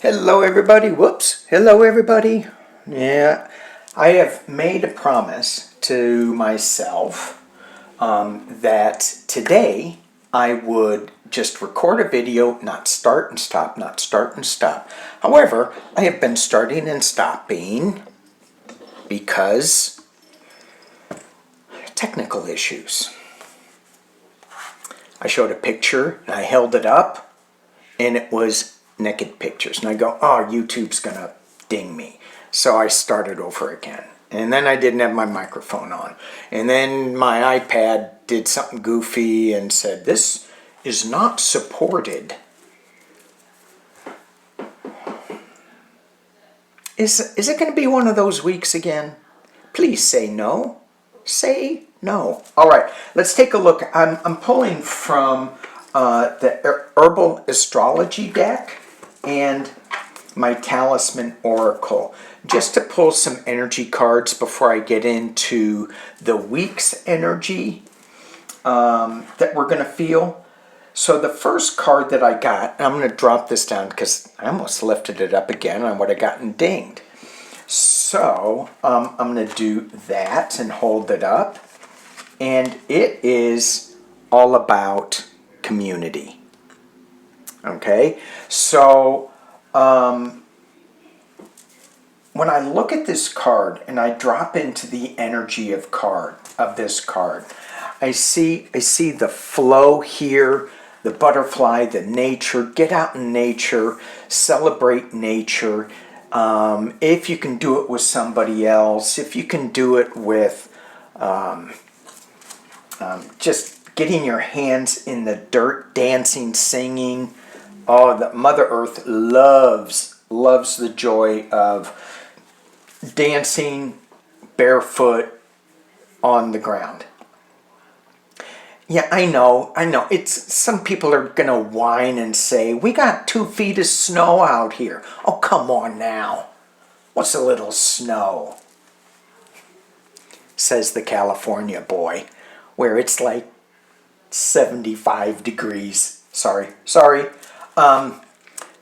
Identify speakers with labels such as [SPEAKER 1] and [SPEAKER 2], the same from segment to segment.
[SPEAKER 1] Hello everybody. Whoops. Hello everybody. Yeah, I have made a promise to myself that today I would just record a video, not start and stop, not start and stop. However, I have been starting and stopping because technical issues. I showed a picture and I held it up and it was naked pictures. And I go, oh, YouTube's gonna ding me. So I started over again. And then I didn't have my microphone on. And then my iPad did something goofy and said, this is not supported. Is it gonna be one of those weeks again? Please say no. Say no. All right, let's take a look. I'm pulling from the Herbal Astrology deck and my Talisman Oracle, just to pull some energy cards before I get into the week's energy that we're going to feel. So the first card that I got, and I'm going to drop this down because I almost lifted it up again and I would have gotten dinged. So I'm going to do that and hold it up. And it is all about community. Okay, so when I look at this card and I drop into the energy of this card, I see the flow here, the butterfly, the nature. Get out in nature, celebrate nature. If you can do it with somebody else, if you can do it with just getting your hands in the dirt, dancing, singing. Oh, the Mother Earth loves the joy of dancing barefoot on the ground. Yeah, I know. It's some people are gonna whine and say, we got 2 feet of snow out here. Oh, come on now. What's a little snow? Says the California boy, where it's like 75 degrees. Sorry.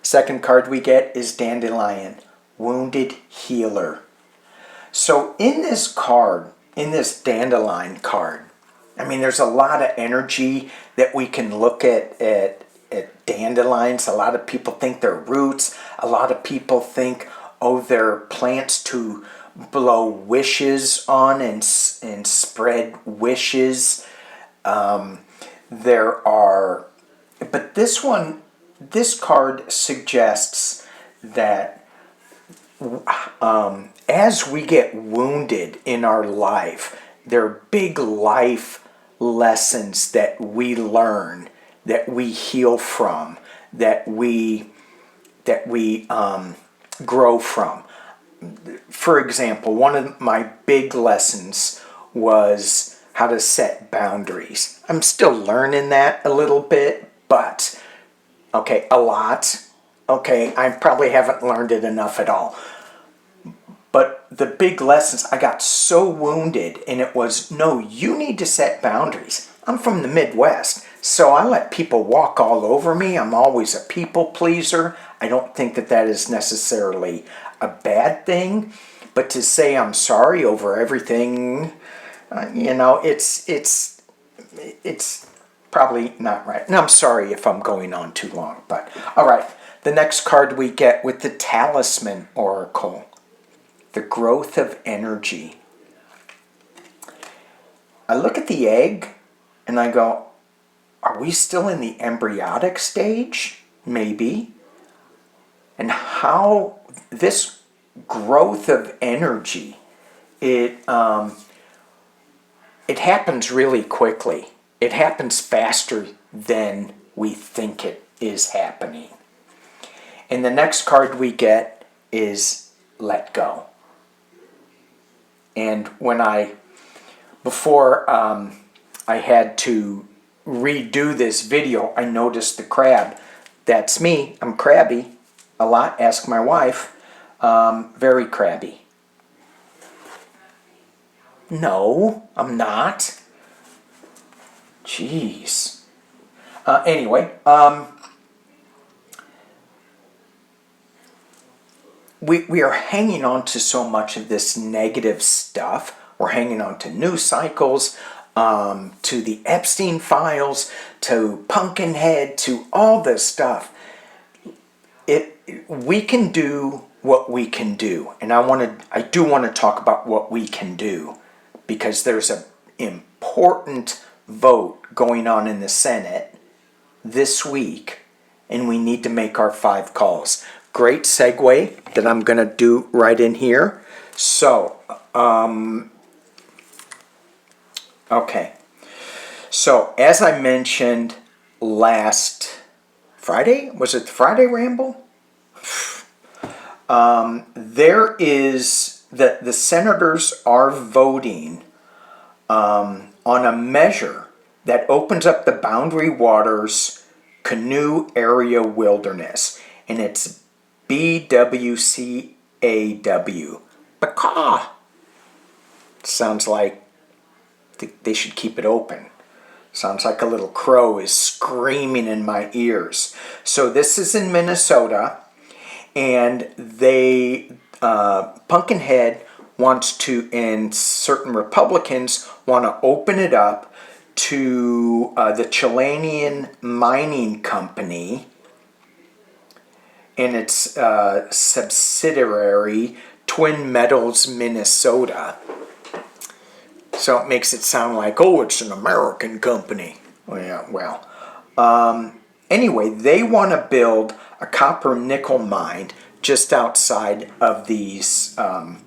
[SPEAKER 1] Second card we get is Dandelion, Wounded Healer. So in this card, in this Dandelion card, I mean, there's a lot of energy that we can look at dandelions. A lot of people think they're roots. A lot of people think, oh, they're plants to blow wishes on and spread wishes. But this card suggests that as we get wounded in our life, there are big life lessons that we learn, that we heal from, that we grow from. For example, one of my big lessons was how to set boundaries. I'm still learning that a little bit, but okay, a lot. Okay, I probably haven't learned it enough at all. But the big lessons, I got so wounded, and it was, no, you need to set boundaries. I'm from the Midwest, so I let people walk all over me. I'm always a people pleaser. I don't think that is necessarily a bad thing, but to say I'm sorry over everything, it's probably not right. And I'm sorry if I'm going on too long, but all right. The next card we get with the Talisman Oracle, the growth of energy. I look at the egg and I go, are we still in the embryonic stage? Maybe. And how this growth of energy, it happens really quickly. It happens faster than we think it is happening. And the next card we get is Let Go. And before I had to redo this video, I noticed the crab. That's me. I'm crabby a lot. Ask my wife. Very crabby. No, I'm not. Jeez. Anyway, we are hanging on to so much of this negative stuff. We're hanging on to news cycles, to the Epstein files, to Pumpkinhead, to all this stuff. We can do what we can do, and I do want to talk about what we can do, because there's an important vote going on in the Senate this week, and we need to make our 5 calls. Great segue that I'm going to do right in here. So, okay. So, as I mentioned last Friday, was it the Friday Ramble? There is the senators are voting on a measure that opens up the Boundary Waters Canoe Area Wilderness, and it's BWCAW. Bacaw. Sounds like they should keep it open. Sounds like a little crow is screaming in my ears. So this is in Minnesota, and Pumpkinhead wants to, and certain Republicans want to open it up to the Chilean mining company and its subsidiary, Twin Metals Minnesota. So it makes it sound like, oh, it's an American company. Anyway, they want to build a copper nickel mine just outside of these, of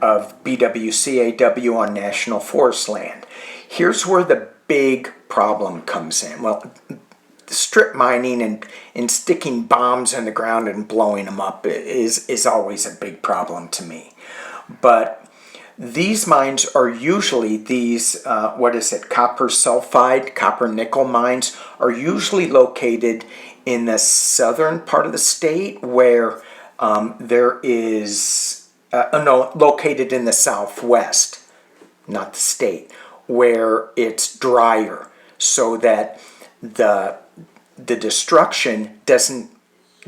[SPEAKER 1] BWCAW on National Forest land. Here's where the big problem comes in. Well, strip mining and sticking bombs in the ground and blowing them up is always a big problem to me. But these mines are usually copper sulfide, copper nickel mines are usually located in the southern part of the state, where located in the southwest, not the state, where it's drier, so that the destruction doesn't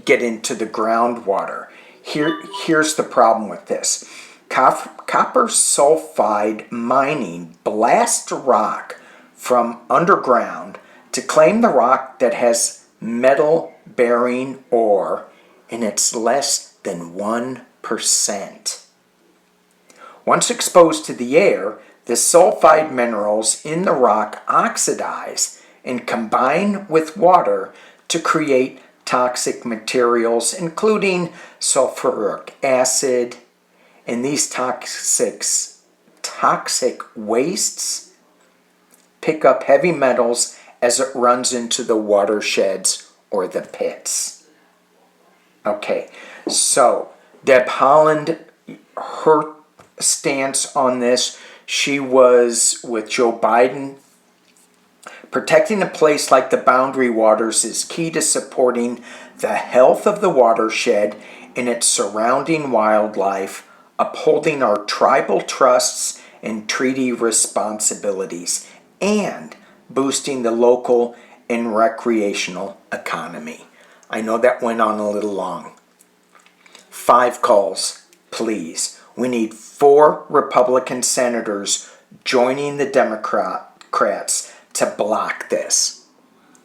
[SPEAKER 1] get into the groundwater. Here's the problem with this. Copper sulfide mining blasts rock from underground to claim the rock that has metal-bearing ore, and it's less than 1%. Once exposed to the air, the sulfide minerals in the rock oxidize and combine with water to create toxic materials, including sulfuric acid. And these toxic wastes pick up heavy metals as it runs into the watersheds or the pits. Okay, so Deb Haaland, her stance on this, she was with Joe Biden. Protecting a place like the Boundary Waters is key to supporting the health of the watershed and its surrounding wildlife, upholding our tribal trusts and treaty responsibilities, and boosting the local and recreational economy. I know that went on a little long. 5 calls, please. We need 4 Republican senators joining the Democrats to block this.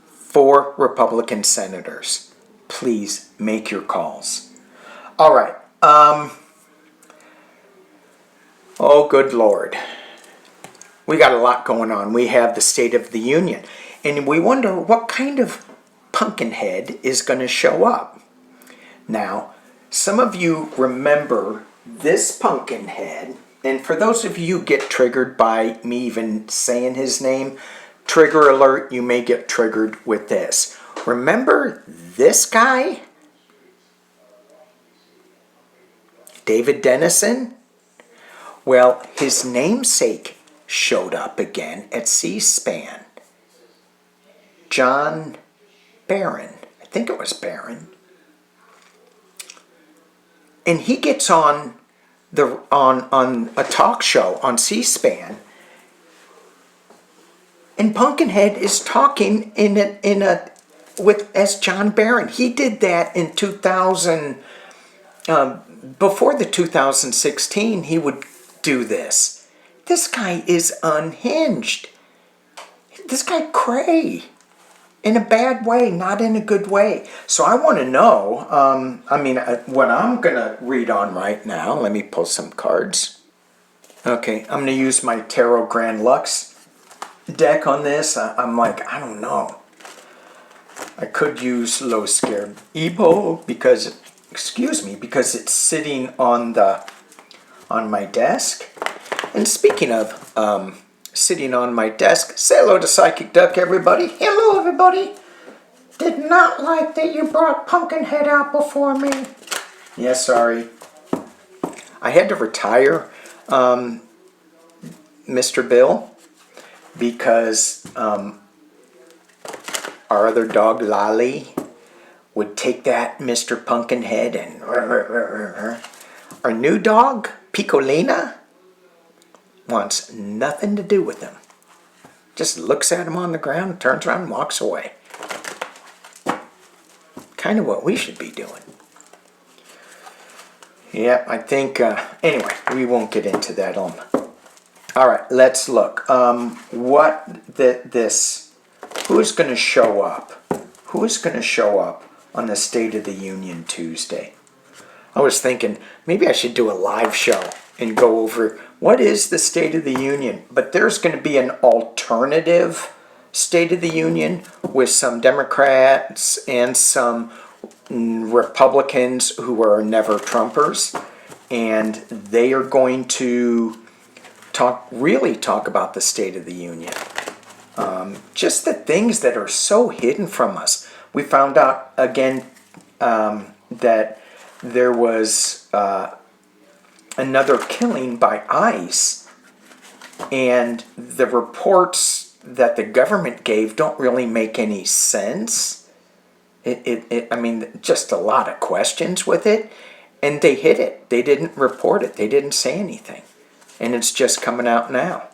[SPEAKER 1] 4 Republican senators. Please make your calls. All right. Oh, good Lord. We got a lot going on. We have the State of the Union. And we wonder what kind of Pumpkinhead is going to show up. Now, some of you remember this Pumpkinhead. And for those of you who get triggered by me even saying his name, trigger alert, you may get triggered with this. Remember this guy? David Dennison? Well, his namesake showed up again at C-SPAN. John Barron. I think it was Barron. And he gets on a talk show on C-SPAN, and Pumpkinhead is talking as John Barron. He did that in 2000. before the 2016, he would do this. This guy is unhinged. This guy cray. In a bad way, not in a good way. So I want to know, what I'm going to read on right now, let me pull some cards. Okay, I'm going to use my Tarot Grand Lux deck on this. I'm like, I don't know. I could use Low Scared Ebo because it's sitting on my desk. And speaking of sitting on my desk, say hello to Psychic Duck, everybody. Hello, everybody. Did not like that you brought Pumpkinhead out before me. Yeah, sorry. I had to retire Mr. Bill because our other dog, Lolly, would take that Mr. Pumpkinhead and... Our new dog, Picolina, wants nothing to do with him. Just looks at him on the ground, turns around and walks away. Kind of what we should be doing. Yeah, I think, anyway, we won't get into that. All right, let's look. Who's going to show up? Who's going to show up on the State of the Union Tuesday? I was thinking maybe I should do a live show and go over what is the State of the Union. But there's going to be an alternative State of the Union with some Democrats and some Republicans who are never Trumpers. And they are going to talk about the State of the Union. Just the things that are so hidden from us. We found out again that there was another killing by ICE, and the reports that the government gave don't really make any sense. Just a lot of questions with it, and they hid it. They didn't report it. They didn't say anything, and it's just coming out now.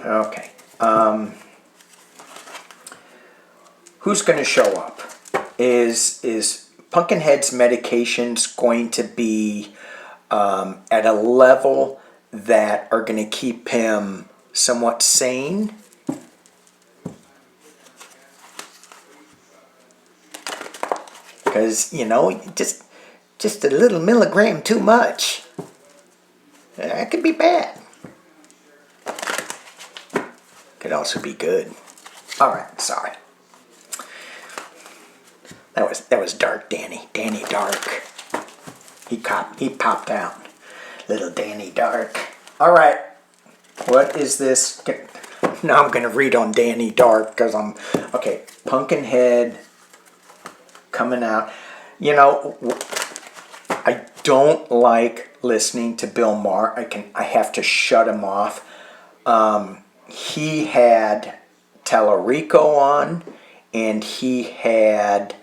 [SPEAKER 1] Okay. Who's going to show up? Is Pumpkinhead's medications going to be at a level that are going to keep him somewhat sane? Because, just a little milligram too much, that could be bad. Could also be good. All right, sorry. That was Dark Danny. Danny Dark. He popped out. Little Danny Dark. All right. What is this? Now I'm going to read on Danny Dark because okay, Pumpkinhead coming out. I don't like listening to Bill Maher. I have to shut him off. He had Tallarico on, and he had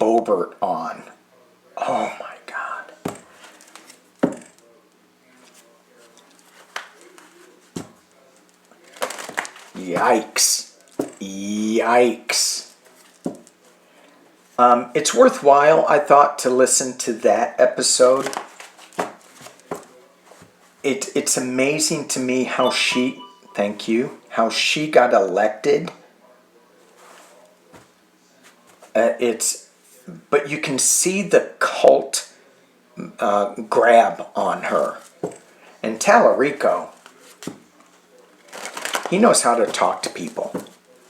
[SPEAKER 1] Bobert on. Oh my God. Yikes. It's worthwhile, I thought, to listen to that episode. It's amazing to me how she got elected. But you can see the cult grab on her. And Tallarico, he knows how to talk to people.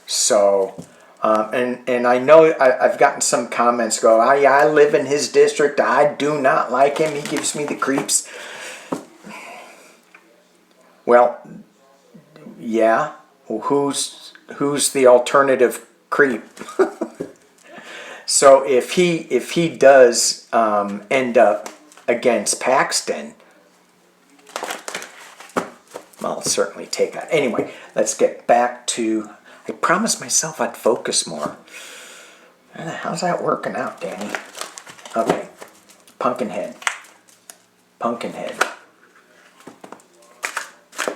[SPEAKER 1] So, and I know I've gotten some comments go, I live in his district. I do not like him. He gives me the creeps. Well, yeah. Well, who's the alternative creep? So if he does end up against Paxton, I'll certainly take that. Anyway, let's get back to... I promised myself I'd focus more. How's that working out, Danny? Okay. Pumpkinhead.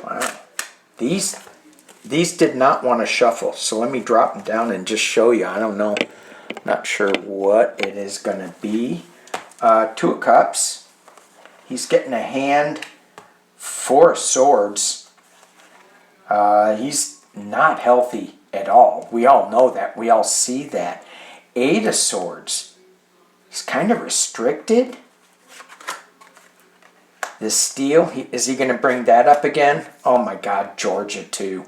[SPEAKER 1] Wow. These did not want to shuffle, so let me drop them down and just show you. I don't know Not sure what it is going to be. Two of Cups. He's getting a hand. Four of Swords. He's not healthy at all. We all know that. We all see that. Eight of Swords. He's kind of restricted. This Steel, is he going to bring that up again? Oh my God, Georgia too.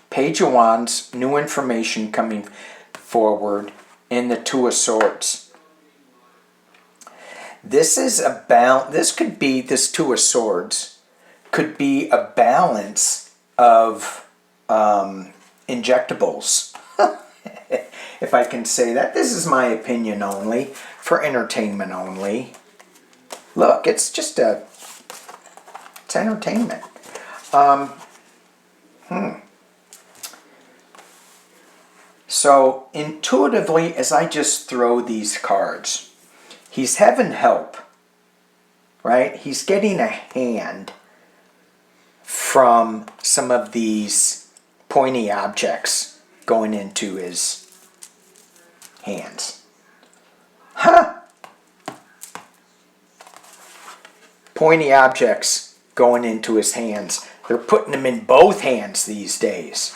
[SPEAKER 1] Page of Wands, new information coming forward, and the Two of Swords. This could be, this Two of Swords could be a balance of injectables. If I can say that. This is my opinion only, for entertainment only. Look, it's entertainment. So intuitively, as I just throw these cards, he's having help, right? He's getting a hand from some of these pointy objects going into his hands. Huh! Pointy objects going into his hands. They're putting them in both hands these days.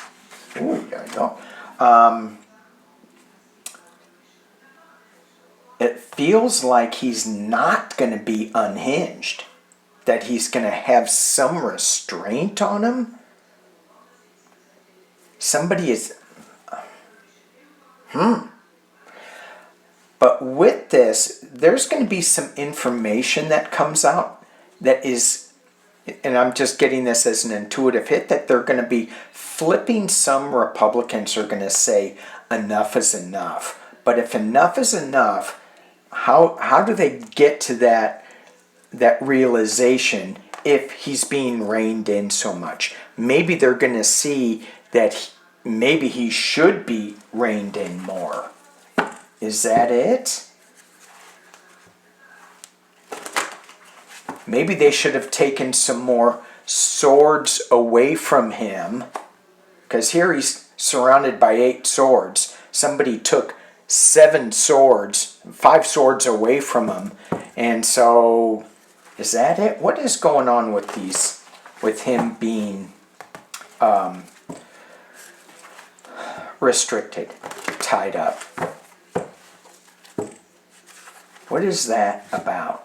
[SPEAKER 1] Ooh, there you go. It feels like he's not going to be unhinged. That he's going to have some restraint on him. Somebody is... But with this, there's going to be some information that comes out that is, and I'm just getting this as an intuitive hit, that they're going to be flipping. Some Republicans are going to say enough is enough. But if enough is enough, how do they get to that realization if he's being reined in so much? Maybe they're going to see that maybe he should be reined in more. Is that it? Maybe they should have taken some more swords away from him. Because here he's surrounded by 8 swords. Somebody took 7 swords, 5 swords away from him. And so, is that it? What is going on with these, with him being restricted, tied up? What is that about?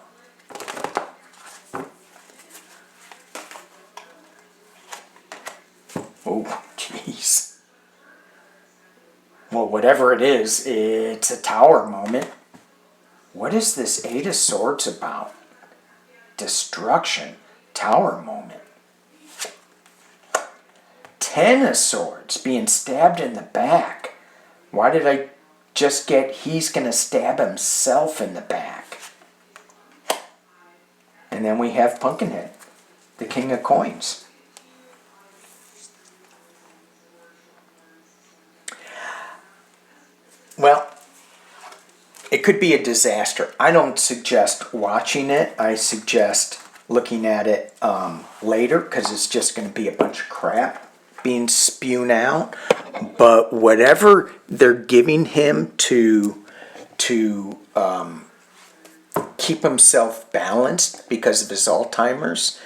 [SPEAKER 1] Oh, jeez. Well, whatever it is, it's a Tower moment. What is this Eight of Swords about? Destruction. Tower moment. 10 of Swords, being stabbed in the back. Why did I just get he's going to stab himself in the back? And then we have Pumpkinhead, the King of Coins. Well, it could be a disaster. I don't suggest watching it. I suggest looking at it later, because it's just going to be a bunch of crap being spewed out. But whatever they're giving him to keep himself balanced because of his Alzheimer's,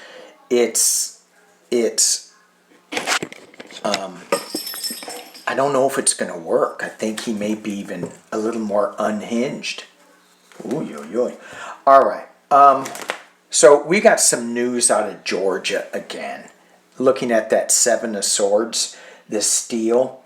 [SPEAKER 1] I don't know if it's going to work. I think he may be even a little more unhinged. Ooh. All right. So we got some news out of Georgia again. Looking at that 7 of Swords, this Steel.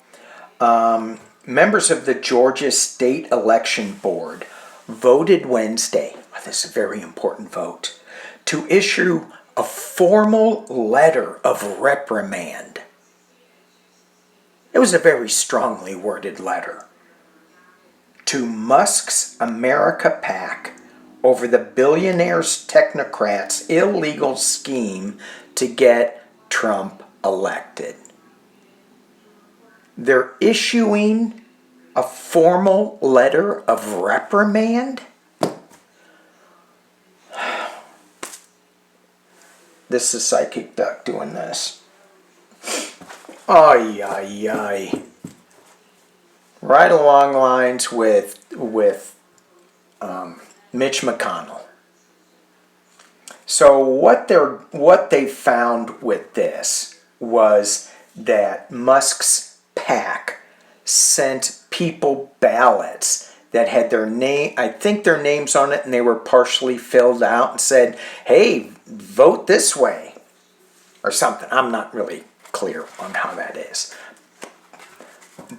[SPEAKER 1] Members of the Georgia State Election Board voted Wednesday, this is a very important vote, to issue a formal letter of reprimand. It was a very strongly worded letter to Musk's America PAC over the billionaires' technocrats' illegal scheme to get Trump elected. They're issuing a formal letter of reprimand? This is Psychic Duck doing this. Ay. right along lines with Mitch McConnell. So what they found with this was that Musk's PAC sent people ballots that had their name, I think their names on it, and they were partially filled out, and said, hey, vote this way or something. I'm not really clear on how that is.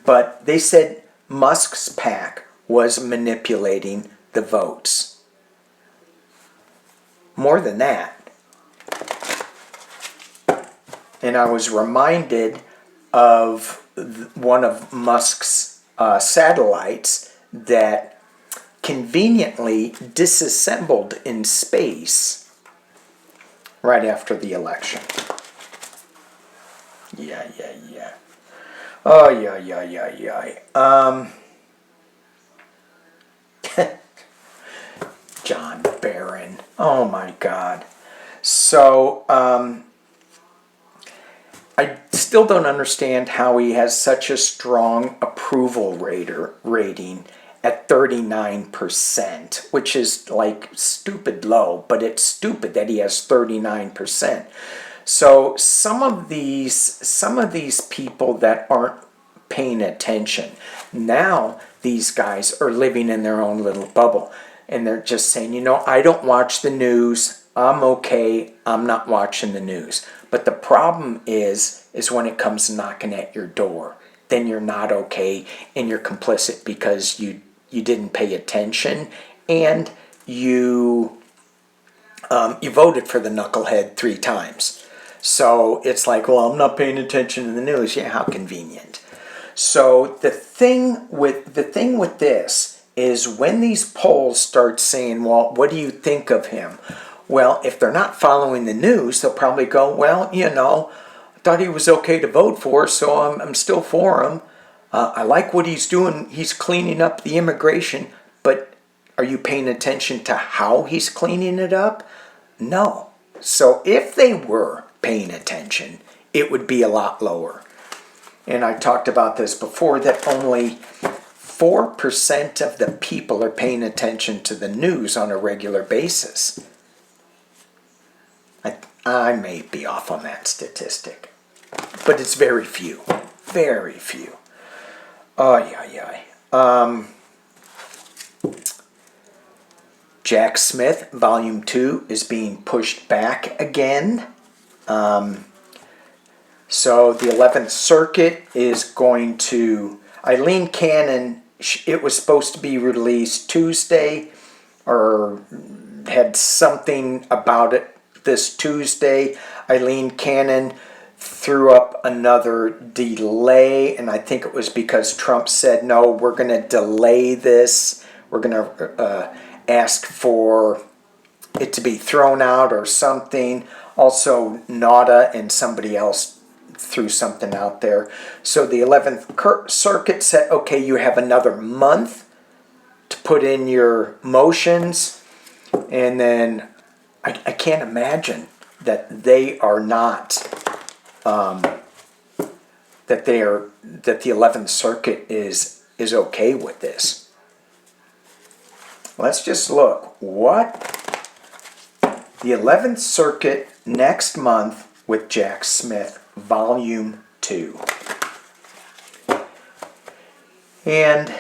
[SPEAKER 1] But they said Musk's PAC was manipulating the votes. More than that. And I was reminded of one of Musk's satellites that conveniently disassembled in space right after the election. Yeah. Oh, yeah. John Barron. Oh, my God. So, I still don't understand how he has such a strong approval rating at 39%, which is like stupid low, but it's stupid that he has 39%. So some of these people that aren't paying attention, now these guys are living in their own little bubble, and they're just saying, you know, I don't watch the news. I'm okay. I'm not watching the news. But the problem is when it comes knocking at your door, then you're not okay, and you're complicit because you didn't pay attention, and you voted for the knucklehead 3 times. So it's like, well, I'm not paying attention to the news. Yeah, how convenient. So the thing with this is when these polls start saying, well, what do you think of him? Well, if they're not following the news, they'll probably go, well, you know, I thought he was okay to vote for, so I'm still for him. I like what he's doing. He's cleaning up the immigration, but are you paying attention to how he's cleaning it up? No. So if they were paying attention, it would be a lot lower. And I talked about this before, that only 4% of the people are paying attention to the news on a regular basis. I may be off on that statistic, but it's very few. Very few. Oh, yeah. Jack Smith, Volume 2, is being pushed back again. So the 11th Circuit is going to... Eileen Cannon, it was supposed to be released Tuesday, or had something about it this Tuesday. Eileen Cannon threw up another delay, and I think it was because Trump said, no, we're going to delay this. We're going to ask for it to be thrown out or something. Also, Nada and somebody else threw something out there. So the 11th Circuit said, okay, you have another month to put in your motions, and then I can't imagine that they are not, that the 11th Circuit is okay with this. Let's just look. What? The 11th Circuit next month with Jack Smith, Volume 2. And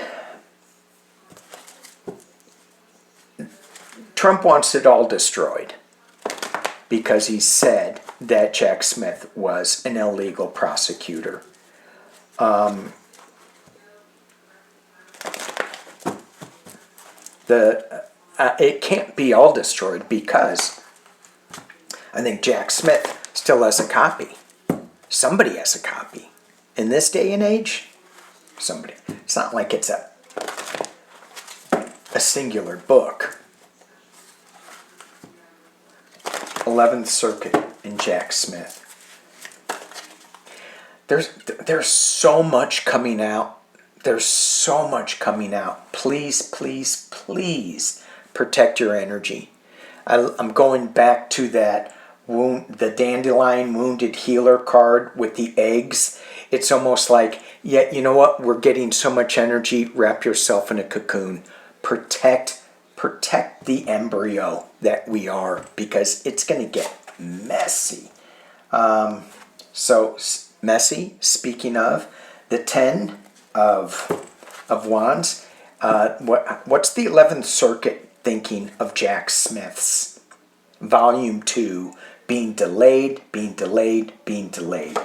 [SPEAKER 1] Trump wants it all destroyed because he said that Jack Smith was an illegal prosecutor. It can't be all destroyed because I think Jack Smith still has a copy. Somebody has a copy. In this day and age, somebody. It's not like it's a singular book. 11th Circuit and Jack Smith. There's so much coming out. There's so much coming out. Please, please, please protect your energy. I'm going back to that the Dandelion Wounded Healer card with the eggs. It's almost like, yeah, you know what? We're getting so much energy. Wrap yourself in a cocoon. Protect the embryo that we are, because it's going to get messy. So messy. Speaking of the 10 of Wands, what's the 11th Circuit thinking of Jack Smith's Volume 2 being delayed, being delayed, being delayed?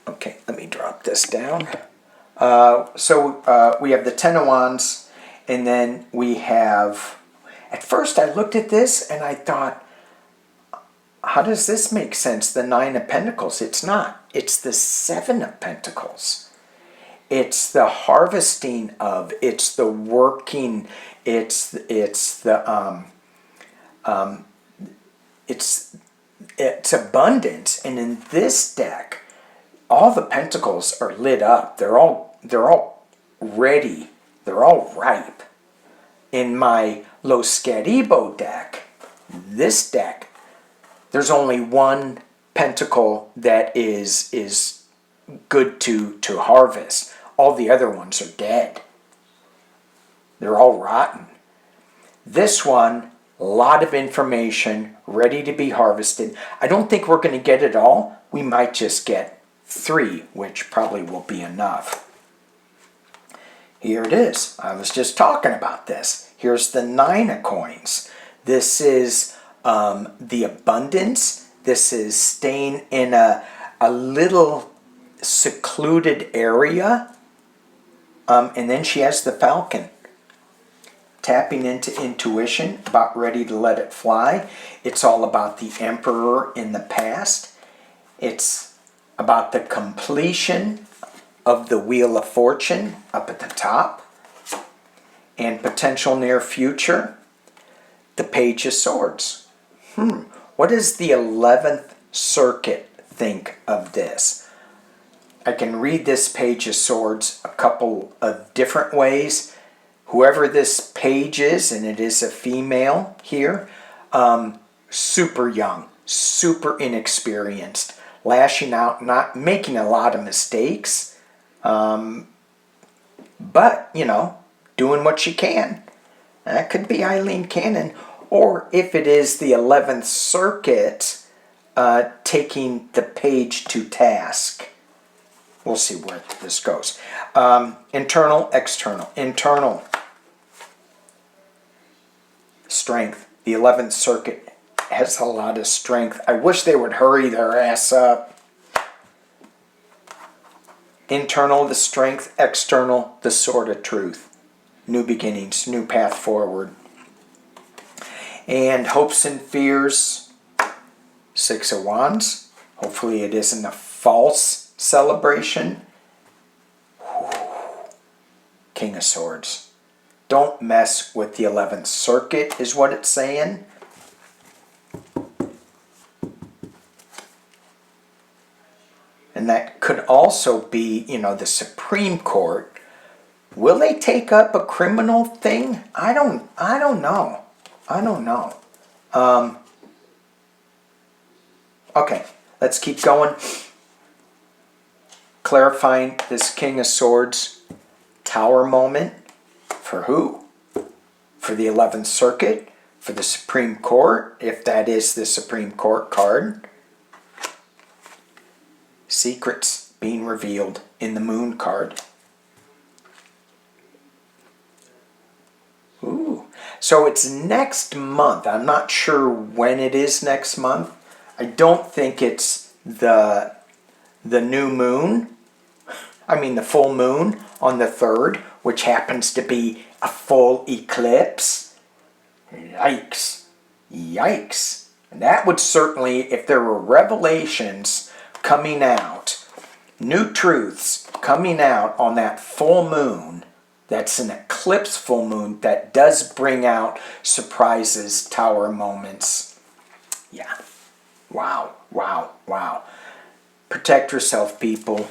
[SPEAKER 1] Okay, let me drop this down. So we have the 10 of Wands, and then we have. At first, I looked at this and I thought, how does this make sense? The 9 of Pentacles. It's not. It's the 7 of Pentacles. It's the harvesting of. It's the working. It's abundance. And in this deck, all the pentacles are lit up. They're all ready. They're all ripe. In my Los Scaribo deck, this deck, there's only one pentacle that is good to harvest. All the other ones are dead. They're all rotten. This one, a lot of information ready to be harvested. I don't think we're going to get it all. We might just get 3, which probably will be enough. Here it is. I was just talking about this. Here's the 9 of coins. This is the abundance. This is staying in a little secluded area. And then she has the falcon. Tapping into intuition, about ready to let it fly. It's all about the emperor in the past. It's about the completion of the Wheel of Fortune up at the top. And potential near future, the Page of Swords. What does the 11th Circuit think of this? I can read this Page of Swords a couple of different ways. Whoever this page is, and it is a female here, super young, super inexperienced, lashing out, not making a lot of mistakes, but, doing what she can. That could be Eileen Cannon. Or if it is the 11th Circuit, taking the page to task. We'll see where this goes. Internal, external. Internal. Strength. The 11th Circuit has a lot of strength. I wish they would hurry their ass up. Internal, the strength. External, the sword of truth. New beginnings, new path forward. And hopes and fears. 6 of Wands. Hopefully it isn't a false celebration. King of Swords. Don't mess with the 11th Circuit is what it's saying. And that could also be, the Supreme Court. Will they take up a criminal thing? I don't know. Okay, let's keep going. Clarifying this King of Swords Tower moment. For who? For the 11th Circuit? For the Supreme Court, if that is the Supreme Court card. Secrets being revealed in the Moon card. Ooh. So it's next month. I'm not sure when it is next month. I don't think it's the new moon. The full moon on the 3rd, which happens to be a full eclipse. Yikes. Yikes. And that would certainly, if there were revelations coming out, new truths coming out on that full moon, that's an eclipse full moon, that does bring out surprises, tower moments. Yeah. Wow. Wow. Wow. Protect yourself, people.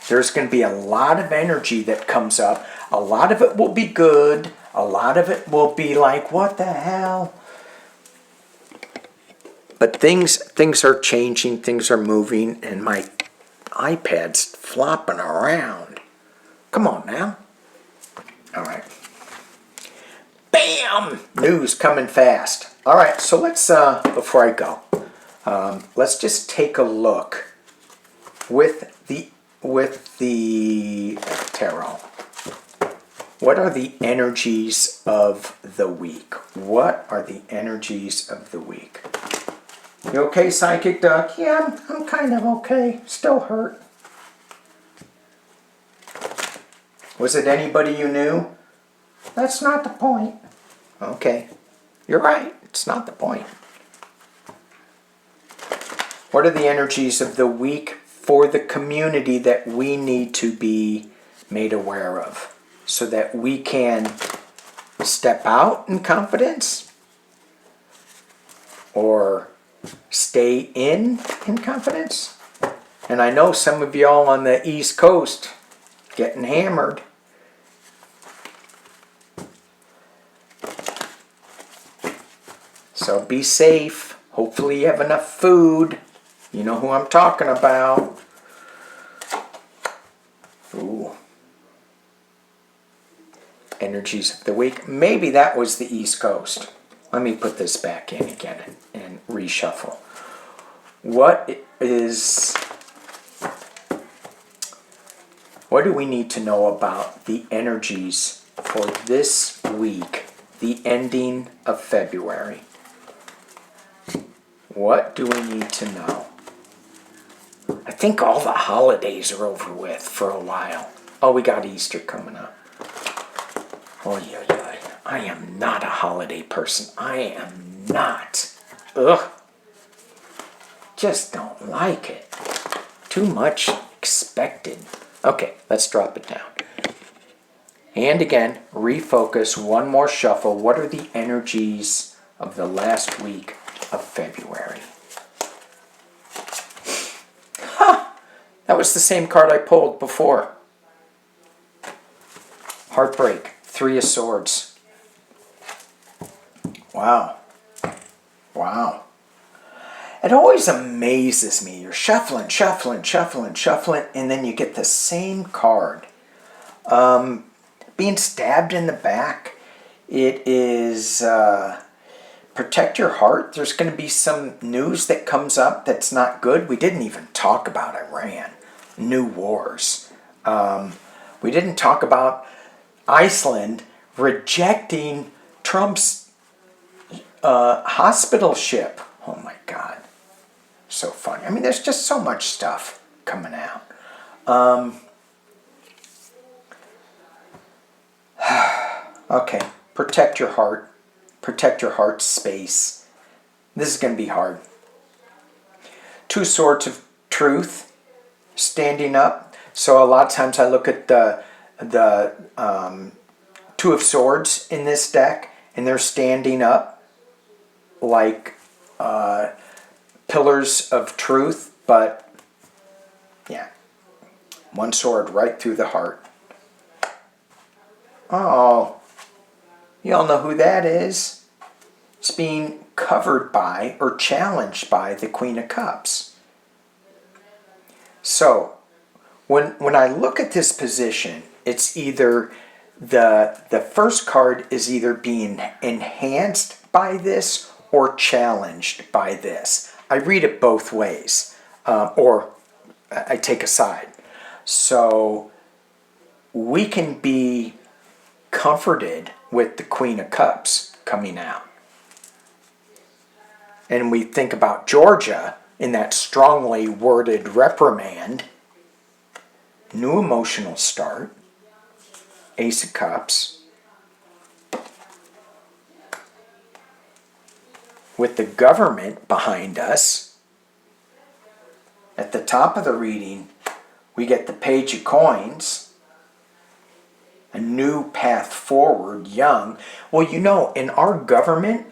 [SPEAKER 1] There's going to be a lot of energy that comes up. A lot of it will be good. A lot of it will be like, what the hell? But things are changing, things are moving, and my iPad's flopping around. Come on now. All right. Bam! News coming fast. All right, so let's, before I go, let's just take a look with the tarot. What are the energies of the week? What are the energies of the week? You okay, Psychic Duck? Yeah, I'm kind of okay. Still hurt. Was it anybody you knew? That's not the point. Okay. You're right. It's not the point. What are the energies of the week for the community that we need to be made aware of so that we can step out in confidence or stay in confidence? And I know some of y'all on the East Coast getting hammered. So be safe. Hopefully you have enough food. You know who I'm talking about. Ooh. Energies of the week. Maybe that was the East Coast. Let me put this back in again and reshuffle. What do we need to know about the energies for this week, the ending of February? What do we need to know? I think all the holidays are over with for a while. Oh, we got Easter coming up. Oh, yeah. I am not a holiday person. I am not. Ugh. Just don't like it. Too much expected. Okay, let's drop it down. And again, refocus, one more shuffle. What are the energies of the last week of February? That was the same card I pulled before. Heartbreak, 3 of Swords. Wow. It always amazes me. You're shuffling, and then you get the same card. Being stabbed in the back. It is protect your heart. There's going to be some news that comes up that's not good. We didn't even talk about Iran. New wars. We didn't talk about Iceland rejecting Trump's hospital ship. Oh my God. So funny. I mean, there's just so much stuff coming out. Okay. Protect your heart. Protect your heart space. This is going to be hard. 2 Swords of Truth. Standing up. So a lot of times I look at the 2 of Swords in this deck, and they're standing up like pillars of truth, but yeah, 1 sword right through the heart. Oh, you all know who that is. It's being covered by or challenged by the Queen of Cups. So, when I look at this position, it's either the first card is either being enhanced by this or challenged by this. I read it both ways, or I take a side. So we can be comforted with the Queen of Cups coming out. And we think about Georgia in that strongly worded reprimand. New emotional start. Ace of Cups. With the government behind us. At the top of the reading, we get the Page of Coins. A new path forward, young. Well, you know, in our government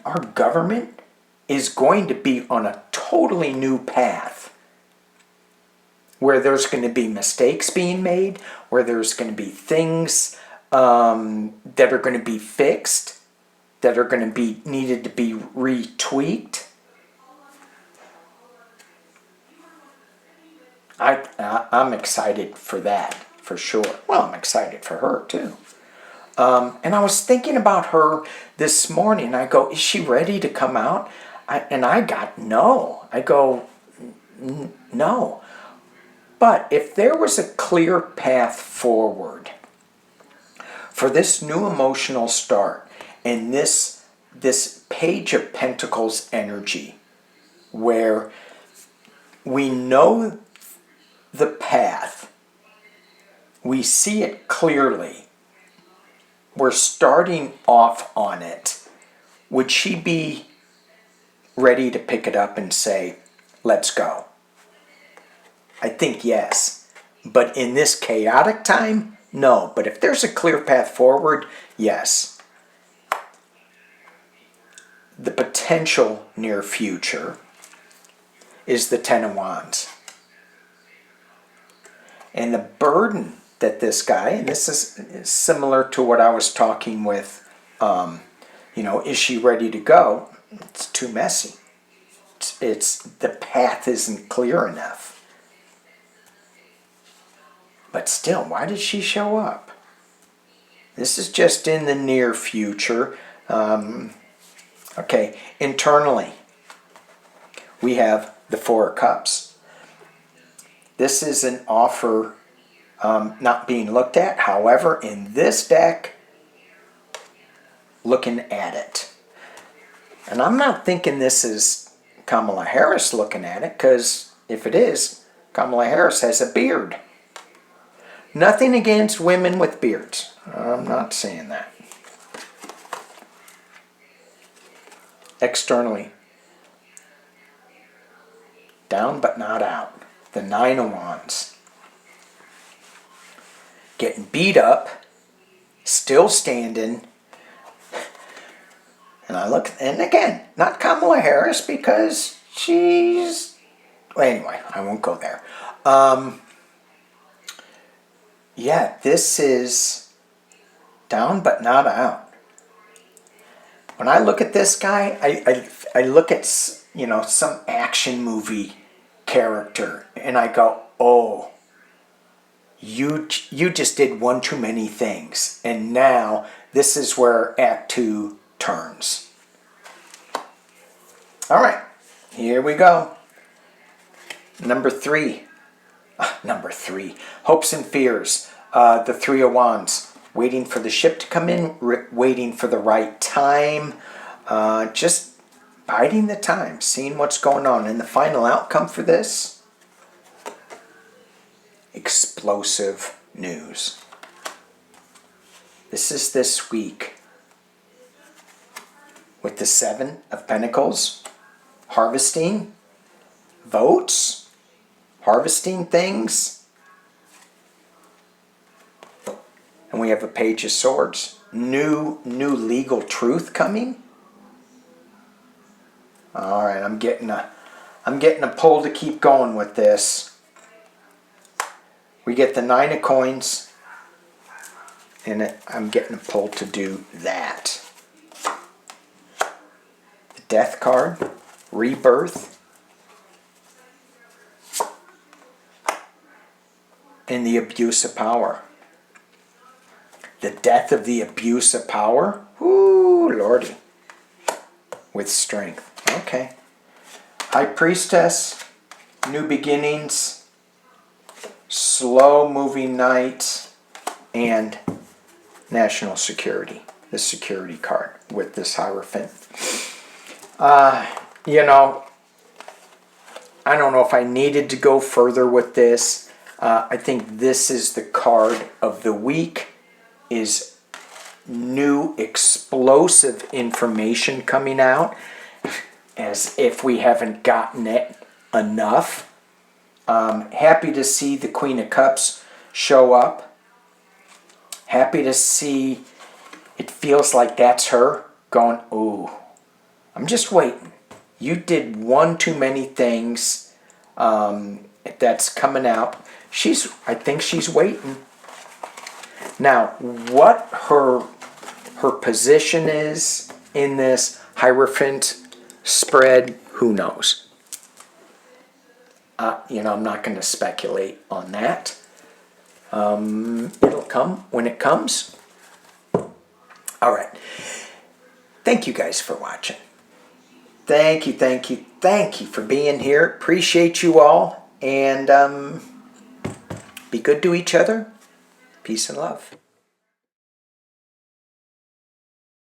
[SPEAKER 1] is going to be on a totally new path. Where there's going to be mistakes being made, where there's going to be things that are going to be fixed, that are going to be needed to be retweaked. I'm excited for that, for sure. Well, I'm excited for her, too. And I was thinking about her this morning. I go, is she ready to come out? And I got no. I go, no. But if there was a clear path forward for this new emotional start and this Page of Pentacles energy, where we know the path, we see it clearly, we're starting off on it, would she be ready to pick it up and say, let's go? I think yes. But in this chaotic time, no. But if there's a clear path forward, yes. The potential near future is the Ten of Wands. And the burden that this guy, and this is similar to what I was talking with, is she ready to go? It's too messy. It's the path isn't clear enough. But still, why did she show up? This is just in the near future. Okay, internally, we have the Four of Cups. This is an offer not being looked at. However, in this deck, looking at it. And I'm not thinking this is Kamala Harris looking at it, because if it is, Kamala Harris has a beard. Nothing against women with beards. I'm not saying that. Externally, down but not out. The Nine of Wands. Getting beat up, still standing. And I look, and again, not Kamala Harris, because she's, well, anyway, I won't go there. Yeah, this is down but not out. When I look at this guy, I look at, some action movie character, and I go, oh, you just did one too many things, and now this is where Act 2 turns. All right, here we go. Number 3. Number 3. Hopes and fears. The Three of Wands. Waiting for the ship to come in. Waiting for the right time. Just biding the time. Seeing what's going on. And the final outcome for this? Explosive news. This is this week. With the Seven of Pentacles. Harvesting. Votes. Harvesting things. And we have a Page of Swords. New legal truth coming. All right, I'm getting a pull to keep going with this. We get the Nine of Coins, and I'm getting a pull to do that. The Death card, Rebirth, and the Abuse of Power. The death of the abuse of power. Ooh, Lordy. With strength. Okay. High Priestess. New beginnings. Slow moving night. And national security. The security card with this Hierophant. I don't know if I needed to go further with this. I think this is the card of the week. Is new explosive information coming out, as if we haven't gotten it enough. Happy to see the Queen of Cups show up. Happy to see, it feels like that's her going, ooh, I'm just waiting. You did one too many things. That's coming out. I think she's waiting. Now, what her position is in this Hierophant spread, who knows? I'm not going to speculate on that. It'll come when it comes. All right. Thank you guys for watching. Thank you for being here. Appreciate you all. And be good to each other. Peace and love.